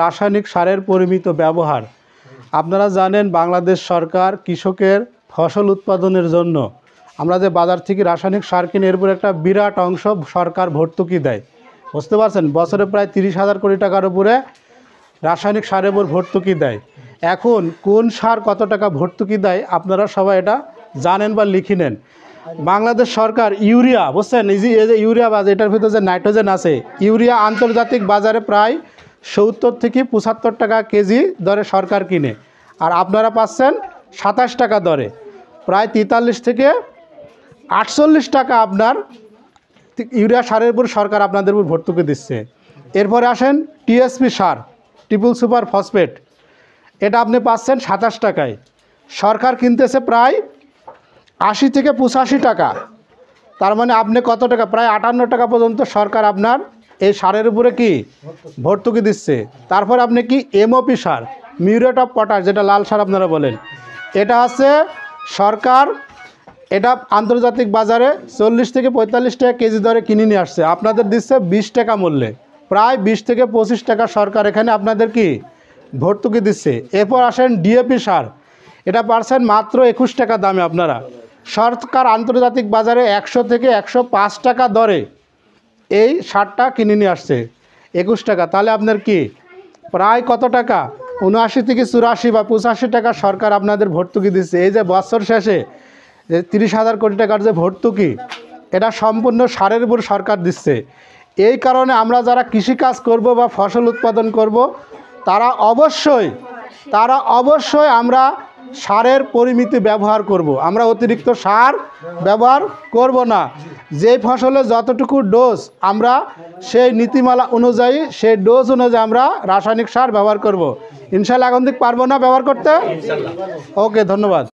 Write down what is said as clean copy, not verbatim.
রাসায়নিক সারের পরিমিত ব্যবহার। আপনারা জানেন বাংলাদেশ সরকার কৃষকের ফসল উৎপাদনের জন্য আমরা যে বাজার থেকে রাসায়নিক সার কিনে এর উপর একটা বিরাট অংশ সরকার ভর্তুকি দেয়। বুঝতে পারছেন, বছরে প্রায় 30,000 কোটি টাকার উপরে রাসায়নিক সারের উপর ভর্তুকি দেয়। এখন কোন সার কত টাকা ভর্তুকি দেয় আপনারা সবাই এটা জানেন বা লিখে নেন। বাংলাদেশ সরকার ইউরিয়া, বুঝছেন, এই যে ইউরিয়া বাজার, এটার ভিতরে যে নাইট্রোজেন আছে, ইউরিয়া আন্তর্জাতিক বাজারে প্রায় 70 থেকে 75 টাকা কেজি দরে সরকার কিনে, আর আপনারা পাচ্ছেন 27 টাকা দরে, প্রায় 43 থেকে 48 টাকা আপনার ইউরিয়া সারের উপর সরকার আপনাদের উপর ভর্তুকি দিচ্ছে। এরপরে আসেন টিএসপি সার, ট্রিপল সুপার ফসফেট, এটা আপনি পাচ্ছেন 27 টাকায়, সরকার কিনতেছে প্রায় 80 থেকে 85 টাকা। তার মানে আপনি কত টাকা, প্রায় 58 টাকা পর্যন্ত সরকার আপনার এই সারের উপরে কি ভর্তুকি দিচ্ছে। তারপর আপনি কি MOP sir, muriate of potash, যেটা লাল সার আপনারা বলেন, এটা আছে সরকার, এটা আন্তর্জাতিক বাজারে 40 থেকে 45 টাকা কেজি দরে কিনে নিয়ে আসছে, আপনাদের দিচ্ছে 20 টাকা মূল্যে, প্রায় 20 থেকে 25 টাকা সরকার এখানে আপনাদের কি ভর্তুকি দিচ্ছে। এরপর আসেন ডিএপি সার, এটা পাচ্ছেন মাত্র 21 টাকা দামে। আপনারা সরকার আন্তর্জাতিক বাজারে 100 থেকে 105 টাকা দরে এই সারটা কিনে নিয়ে আসছে 21 টাকা। তাহলে আপনার কি প্রায় কত টাকা, 79 থেকে 84 বা 85 টাকা সরকার আপনাদের ভর্তুকি দিচ্ছে। এই যে বছর শেষে যে 30,000 কোটি টাকার যে ভর্তুকি, এটা সম্পূর্ণ সারের উপর সরকার দিচ্ছে। এই কারণে আমরা যারা কৃষিকাজ করব বা ফসল উৎপাদন করব, তারা অবশ্যই আমরা সারের পরিমিতি ব্যবহার করব। আমরা অতিরিক্ত সার ব্যবহার করব না। যেই ফসলে যতটুকু ডোজ, আমরা সেই নীতিমালা অনুযায়ী, সেই ডোজ অনুযায়ী আমরা রাসায়নিক সার ব্যবহার করব। ইনশাআল্লাহ এখন থেকে পারবো না ব্যবহার করতে। ওকে, ধন্যবাদ।